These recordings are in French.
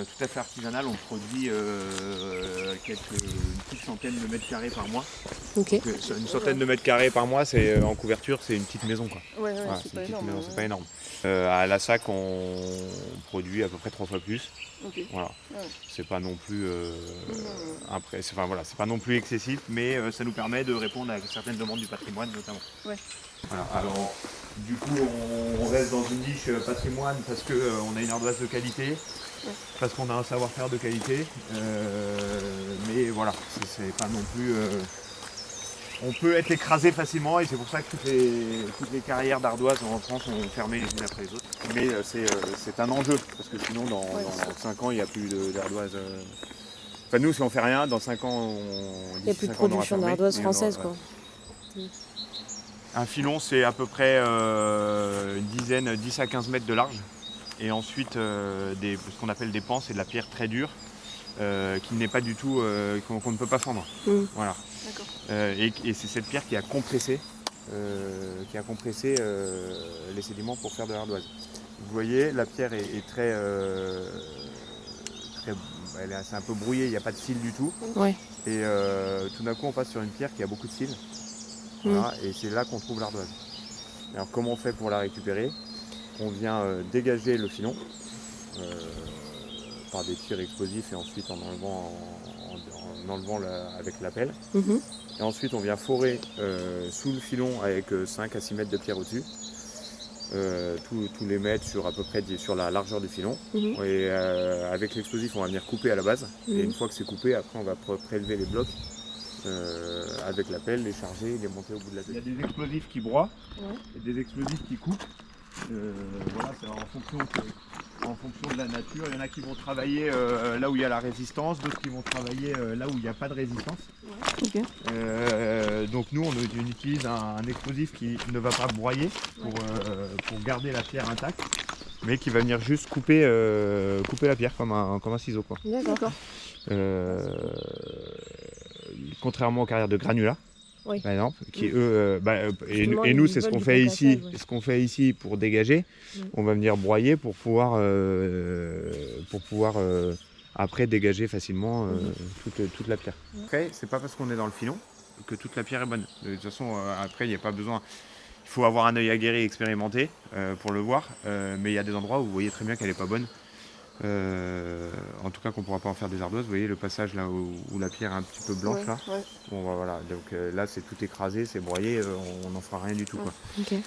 tout à fait artisanal. On produit une petite centaine de mètres carrés par mois. Ok. Donc, une centaine de mètres carrés par mois, c'est en couverture, c'est une petite maison, quoi. Ouais, Voilà, c'est c'est pas une petite énorme. maison, c'est pas énorme. À Lassac, on produit à peu près 3 fois plus. Ok. Voilà. Ouais. C'est pas non plus c'est pas non plus excessif, mais ça nous permet de répondre à certaines demandes du patrimoine notamment. Ouais. Voilà. Alors, du coup, on reste dans une niche patrimoine parce qu'on a une ardoise de qualité, parce qu'on a un savoir-faire de qualité, mais voilà, c'est pas non plus. On peut être écrasé facilement et c'est pour ça que toutes les carrières d'ardoise en France ont fermé les unes après les autres. Mais c'est un enjeu, parce que sinon dans 5 ans il n'y a plus d'ardoise. Enfin nous si on fait rien, dans 5 ans Il n'y a plus de production d'ardoise française, quoi. Un filon c'est à peu près une dizaine, 10 à 15 mètres de large. Et ensuite ce qu'on appelle des pans, c'est de la pierre très dure, qui n'est pas du tout, qu'on ne peut pas fendre. Voilà. D'accord. Et c'est cette pierre qui a compressé, les sédiments pour faire de l'ardoise. Vous voyez, la pierre est très, c'est un peu brouillée, il n'y a pas de fil du tout. Ouais. Et tout d'un coup, on passe sur une pierre qui a beaucoup de fils. Voilà, et c'est là qu'on trouve l'ardoise. Alors, comment on fait pour la récupérer? On vient dégager le filon par des tirs explosifs et ensuite en enlevant avec la pelle. Et ensuite, on vient forer sous le filon avec 5 à 6 mètres de pierre au-dessus. Tous les mètres sur à peu près sur la largeur du filon. Et avec l'explosif, on va venir couper à la base. Et une fois que c'est coupé, après, on va prélever les blocs avec la pelle, les charger, les monter au bout de la tête. Il y a des explosifs qui broient et des explosifs qui coupent. Voilà, c'est en fonction de la nature. Il y en a qui vont travailler là où il y a la résistance, d'autres qui vont travailler là où il n'y a pas de résistance. Okay. Donc nous on utilise un explosif qui ne va pas broyer pour garder la pierre intacte, mais qui va venir juste couper la pierre comme un ciseau, quoi. D'accord. Contrairement aux carrières de granulat. Oui. Par exemple, qui eux, et nous c'est ce qu'on fait ici, pour dégager. On va venir broyer pour pouvoir après dégager facilement toute la pierre. Après, c'est pas parce qu'on est dans le filon que toute la pierre est bonne. De toute façon, après, il n'y a pas besoin. Il faut avoir un œil aguerri et expérimenté pour le voir, mais il y a des endroits où vous voyez très bien qu'elle n'est pas bonne. En tout cas qu'on ne pourra pas en faire des ardoises. Vous voyez le passage là où la pierre est un petit peu blanche là. Bon, voilà. Donc là c'est tout écrasé, c'est broyé, on n'en fera rien du tout, quoi. Okay.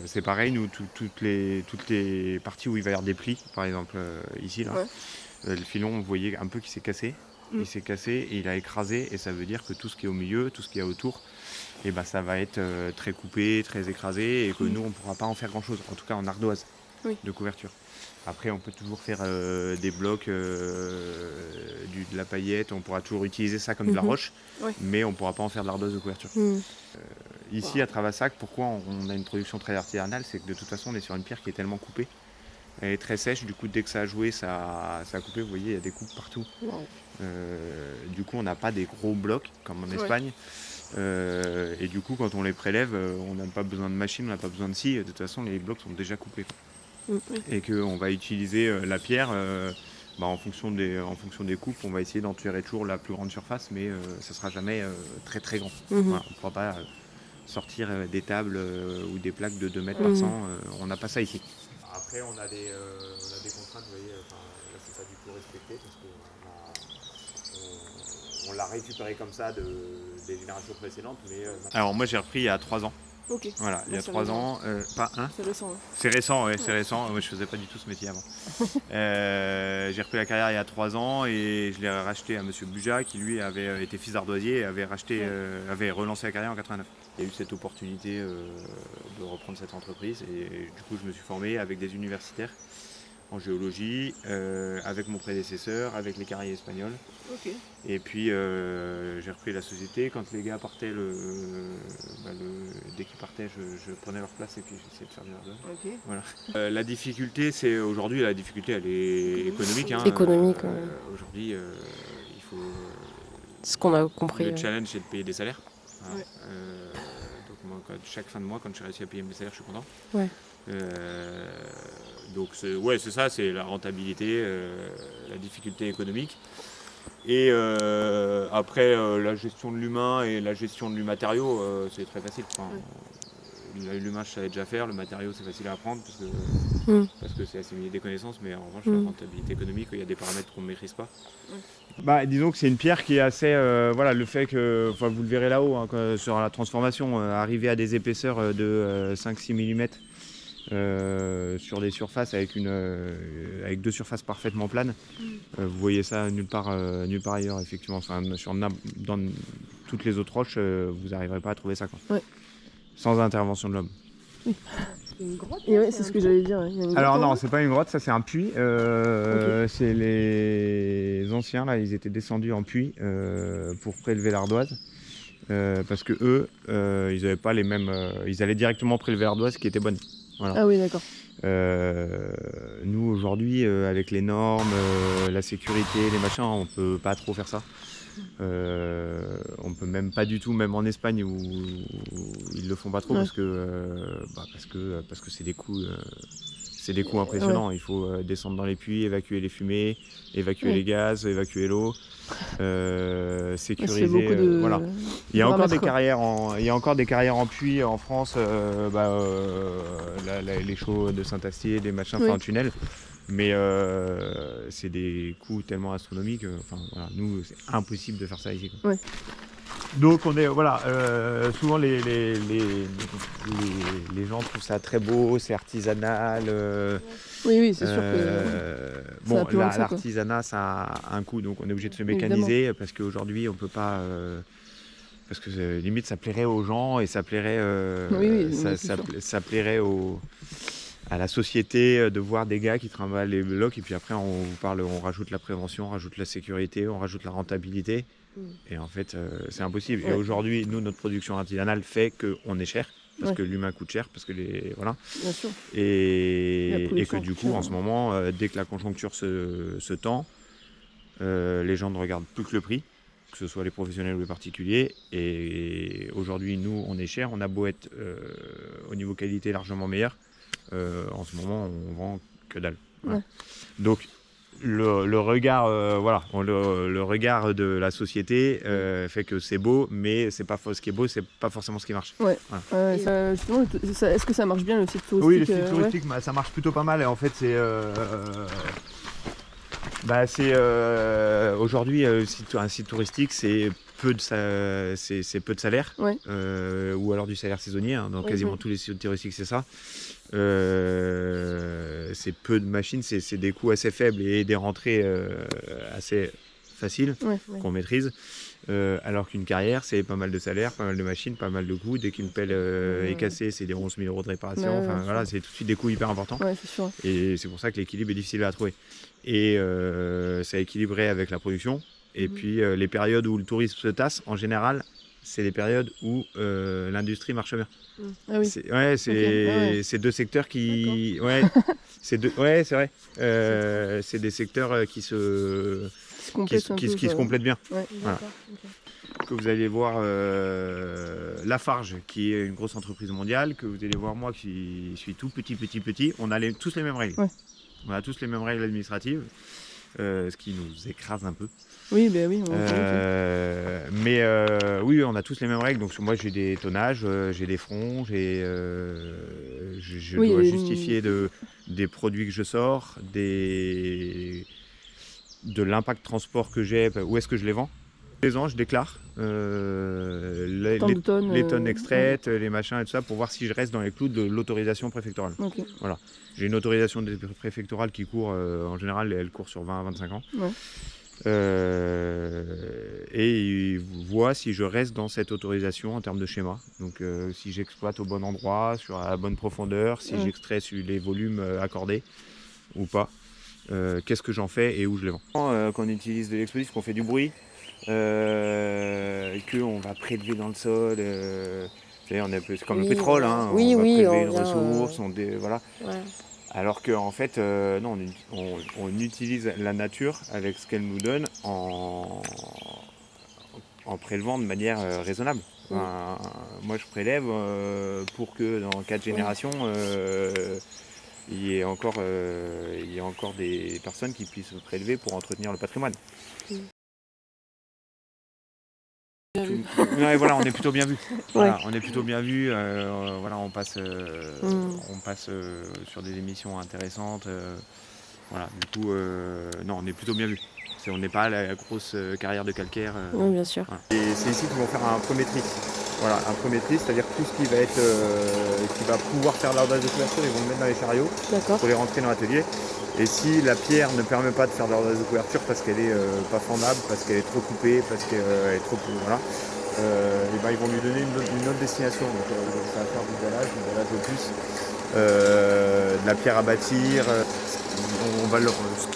C'est pareil, nous toutes les parties où il va y avoir des plis, par exemple ici là, le filon, vous voyez un peu qu'il s'est cassé. Il s'est cassé et il a écrasé, et ça veut dire que tout ce qui est au milieu, tout ce qui est autour, et ben ça va être très coupé, très écrasé, et que nous on ne pourra pas en faire grand chose, en tout cas en ardoise de couverture. Après, on peut toujours faire des blocs, de la paillette, on pourra toujours utiliser ça comme de la roche, mais on ne pourra pas en faire de l'ardoise de couverture. Ici, à Travassac, pourquoi on a une production très artisanale, c'est que de toute façon, on est sur une pierre qui est tellement coupée, elle est très sèche, du coup, dès que ça a joué, ça a coupé, vous voyez, il y a des coupes partout. Du coup, on n'a pas des gros blocs, comme en Espagne. Et du coup, quand on les prélève, on n'a pas besoin de machine, on n'a pas besoin de scie, de toute façon, les blocs sont déjà coupés. Et qu'on va utiliser la pierre en fonction des coupes, on va essayer d'en tirer toujours la plus grande surface, mais ça ne sera jamais très très grand. Voilà, on ne pourra pas sortir des tables ou des plaques de 2 mètres par 100, on n'a pas ça ici. Après on a des contraintes, vous voyez, là c'est pas du tout respecté parce qu'on l'a récupéré comme ça des générations précédentes. Alors moi j'ai repris il y a 3 ans. Okay. Voilà, il y a 3 ans, pas un. C'est récent. C'est récent, c'est récent. Moi, je faisais pas du tout ce métier avant. J'ai repris la carrière il y a 3 ans et je l'ai racheté à Monsieur Buja qui lui avait été fils d'ardoisier et avait relancé la carrière en 89. Il y a eu cette opportunité de reprendre cette entreprise et du coup je me suis formé avec des universitaires en géologie, avec mon prédécesseur, avec les carriers espagnols. Okay. Et puis j'ai repris la société. Quand les gars partaient, dès qu'ils partaient, je prenais leur place et puis j'essayais de faire des ardoises. Okay. Voilà. La difficulté, c'est aujourd'hui, elle est économique. Économique. Aujourd'hui, il faut. Ce qu'on a compris. Le challenge, c'est de payer des salaires. Voilà. Donc moi, chaque fin de mois, quand j'ai réussi à payer mes salaires, je suis content. Donc c'est ça, c'est la rentabilité, la difficulté économique. Et après, la gestion de l'humain et la gestion du matériau, c'est très facile. Enfin, l'humain, je savais déjà faire, le matériau, c'est facile à apprendre parce que c'est assimiler des connaissances, mais en revanche, la rentabilité économique, il y a des paramètres qu'on ne maîtrise pas. Bah, disons que c'est une pierre qui est assez... voilà, le fait que, vous le verrez là-haut, hein, sur la transformation, arriver à des épaisseurs de 5-6 mm sur des surfaces avec 2 surfaces parfaitement planes. Vous voyez ça nulle part ailleurs, effectivement. Enfin, dans toutes les autres roches, vous n'arriverez pas à trouver ça, quoi. Ouais. Sans intervention de l'homme. Oui. Une grotte, et ouais, c'est ce que j'allais dire. Alors non, c'est pas une grotte, ça c'est un puits. C'est les anciens là, ils étaient descendus en puits pour prélever l'ardoise. Parce que eux, ils avaient pas les mêmes. Ils allaient directement prélever l'ardoise qui était bonne. Voilà. Ah oui, d'accord. Nous aujourd'hui, avec les normes, la sécurité, les machins, on peut pas trop faire ça. On peut même pas du tout, même en Espagne où ils le font pas trop parce que c'est des coûts. C'est des coûts impressionnants. Il faut descendre dans les puits, évacuer les fumées, évacuer les gaz, évacuer l'eau, sécuriser. Voilà. Il y a encore des carrières en puits en France, les chaux de Saint-Astier, des machins, en tunnel. Mais c'est des coûts tellement astronomiques. Voilà, nous, c'est impossible de faire ça ici, quoi. Ouais. Donc on est souvent les gens trouvent ça très beau, c'est artisanal. Oui, c'est sûr que l'artisanat ça a un coût, donc on est obligé de se mécaniser parce qu'aujourd'hui on peut pas parce que limite ça plairait aux gens et ça plairait ça plairait à la société de voir des gars qui trimballent les blocs et puis après on rajoute la prévention, on rajoute la sécurité, on rajoute la rentabilité. Et en fait, c'est impossible. Ouais. Et aujourd'hui, nous, notre production artisanale fait qu'on est cher, parce que l'humain coûte cher, parce que voilà. Bien sûr. Et que du coup, en ce moment, dès que la conjoncture se tend, les gens ne regardent plus que le prix, que ce soit les professionnels ou les particuliers. Et aujourd'hui, nous, on est cher. On a beau être au niveau qualité largement meilleur. En ce moment, on vend que dalle. Voilà. Ouais. Donc, le regard, le regard de la société fait que c'est beau, mais c'est pas ce qui est beau, c'est pas forcément ce qui marche. Ouais. Voilà. Justement, est-ce que ça marche bien le site touristique? Oui, le site touristique, ça marche plutôt pas mal. Et en fait, c'est aujourd'hui un site touristique, c'est peu de salaire, ou alors du salaire saisonnier. Hein, dans quasiment tous les sites touristiques, c'est ça. C'est peu de machines, c'est des coûts assez faibles et des rentrées assez faciles qu'on maîtrise. Alors qu'une carrière, c'est pas mal de salaires, pas mal de machines, pas mal de coûts. Dès qu'une pelle est cassée, c'est des 11 000 € de réparation. Voilà, c'est tout de suite des coûts hyper importants. Ouais, c'est sûr. Et c'est pour ça que l'équilibre est difficile à trouver. Et ça équilibrait avec la production. Et puis les périodes où le tourisme se tasse, en général, c'est les périodes où l'industrie marche bien. Ah oui. C'est deux secteurs qui... c'est vrai. C'est des secteurs qui se complètent bien. Ouais, voilà. Que vous allez voir Lafarge, qui est une grosse entreprise mondiale, que vous allez voir moi qui suis tout petit. On a tous les mêmes règles. Ouais. On a tous les mêmes règles administratives. Ce qui nous écrase un peu. Oui, ben oui. Mais oui, on a tous les mêmes règles. Donc moi, j'ai des tonnages, j'ai des fronts, je dois justifier des produits que je sors, de l'impact transport que j'ai, où est-ce que je les vends. Tous les ans, je déclare les tonnes extraites, les machins et tout ça, pour voir si je reste dans les clous de l'autorisation préfectorale. Okay. Voilà. J'ai une autorisation préfectorale qui court, en général, elle court sur 20 à 25 ans. Ouais. Et ils voient si je reste dans cette autorisation en termes de schéma. Donc si j'exploite au bon endroit, sur la bonne profondeur, si j'extrais sur les volumes accordés ou pas. Qu'est-ce que j'en fais et où je les vends. Quand on utilise de l'explosif, qu'on fait du bruit, qu'on va prélever dans le sol. C'est comme le pétrole, hein, on va prélever une ressource, voilà. Ouais. Alors qu'en fait, non, on utilise la nature avec ce qu'elle nous donne en prélevant de manière raisonnable. Enfin, moi je prélève pour que dans 4 générations, il y ait encore des personnes qui puissent prélever pour entretenir le patrimoine. Ouais, voilà, on est plutôt bien vu. Voilà, on est plutôt bien vu. Voilà, on passe sur des émissions intéressantes. Voilà, du coup, non, on est plutôt bien vu. On n'est pas à la grosse carrière de calcaire. Oui, bien sûr. Voilà. Et c'est ici qu'ils vont faire un premier tri. Voilà, un premier tri, c'est-à-dire tout ce qui va être, qui va pouvoir faire leur base de couverture, ils vont le mettre dans les chariots pour les rentrer dans l'atelier. Et si la pierre ne permet pas de faire leur base de couverture parce qu'elle est pas fendable, parce qu'elle est trop coupée, parce qu'elle est trop, voilà, et ben ils vont lui donner une autre destination. Donc ça va faire du dallage au plus, de la pierre à bâtir. Ce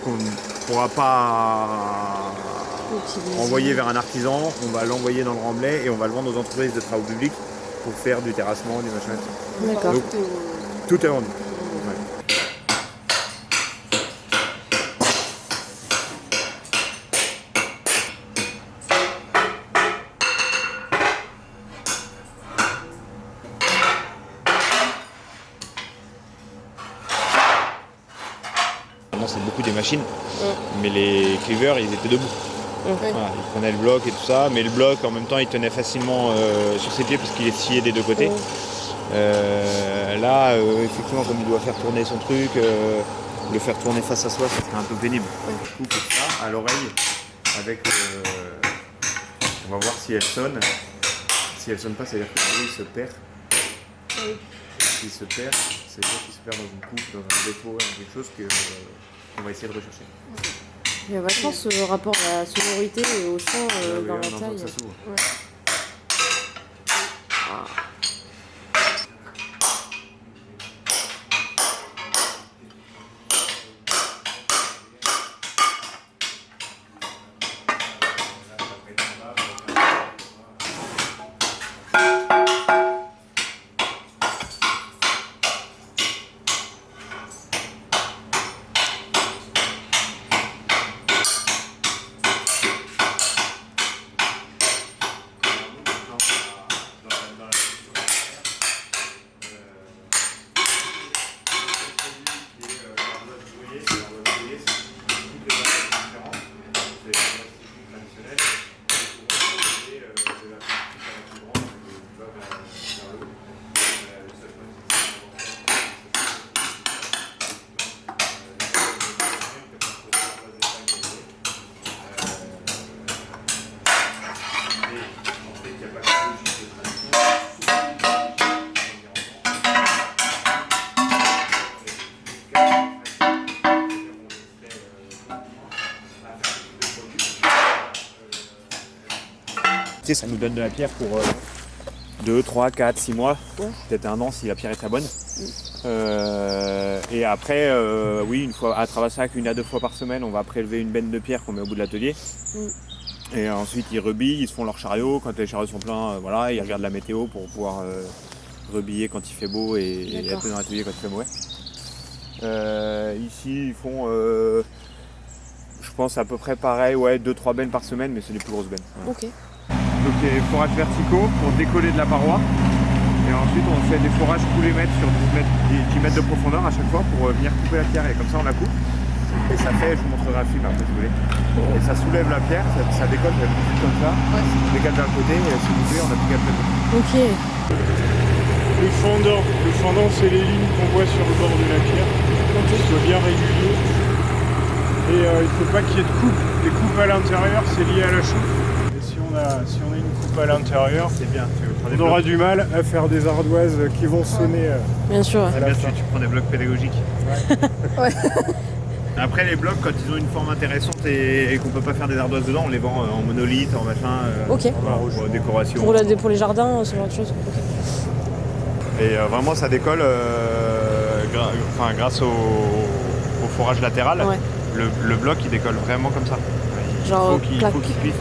qu'on ne pourra pas envoyer vers un artisan, on va l'envoyer dans le remblai et on va le vendre aux entreprises de travaux publics pour faire du terrassement, du machin. D'accord. Donc, tout est vendu. Ouais. C'est beaucoup des machines, mais les cleavers ils étaient debout. Voilà, ils prenaient le bloc et tout ça, mais le bloc en même temps il tenait facilement sur ses pieds parce qu'il est scié des deux côtés. Là, effectivement, comme il doit faire tourner son truc, le faire tourner face à soi, ça serait un peu pénible. Du coup, pour ça, à l'oreille, avec, on va voir si elle sonne. Si elle sonne pas, ça veut dire que le bruit se perd. S'il se perd, c'est-à-dire qu'il se perd dans une coupe, dans un défaut, dans quelque chose qu'on va essayer de rechercher. Il y a vachement ce rapport à la sonorité et au son dans la taille. Ça s'ouvre. Ça nous donne de la pierre pour 2, 3, 4, 6 mois, peut-être 1 an si la pierre est très bonne. Et après, oui, une fois à Travassac, 1 à 2 fois par semaine, on va prélever une benne de pierre qu'on met au bout de l'atelier. Et ensuite, ils rebillent, ils se font leur chariot. Quand les chariots sont pleins, voilà, ils regardent la météo pour pouvoir rebiller quand il fait beau et être dans l'atelier quand il fait mauvais. Ici, ils font, je pense, à peu près pareil, 2-3 bennes par semaine, mais c'est des plus grosses bennes. Voilà. Ok. Donc il y a des forages verticaux pour décoller de la paroi. Et ensuite on fait des forages tous les mètres sur 10 mètres de profondeur à chaque fois pour venir couper la pierre. Et comme ça on la coupe. Et ça fait, je vous montrerai un film après si vous voulez. Et ça soulève la pierre, ça décolle, ça bouge comme ça. On décale d'un côté et si vous voulez on a plus qu'à faire. Ok. Le fendant c'est les lignes qu'on voit sur le bord de la pierre. Qu'il soit bien régulier. Et il ne faut pas qu'il y ait de coupe. Les coupes à l'intérieur c'est lié à la chauffe. Si on a une coupe à l'intérieur, c'est bien. On aura du mal à faire des ardoises qui vont sonner. Bien sûr. C'est bien, tu prends des blocs pédagogiques. Ouais. Après les blocs, quand ils ont une forme intéressante et qu'on peut pas faire des ardoises dedans, on les vend en monolithe, en machin, pour décoration. Pour les jardins, ce genre de choses. Okay. Et vraiment ça décolle grâce au forage latéral. Ouais. Le bloc il décolle vraiment comme ça. Genre il faut qu'il puisse.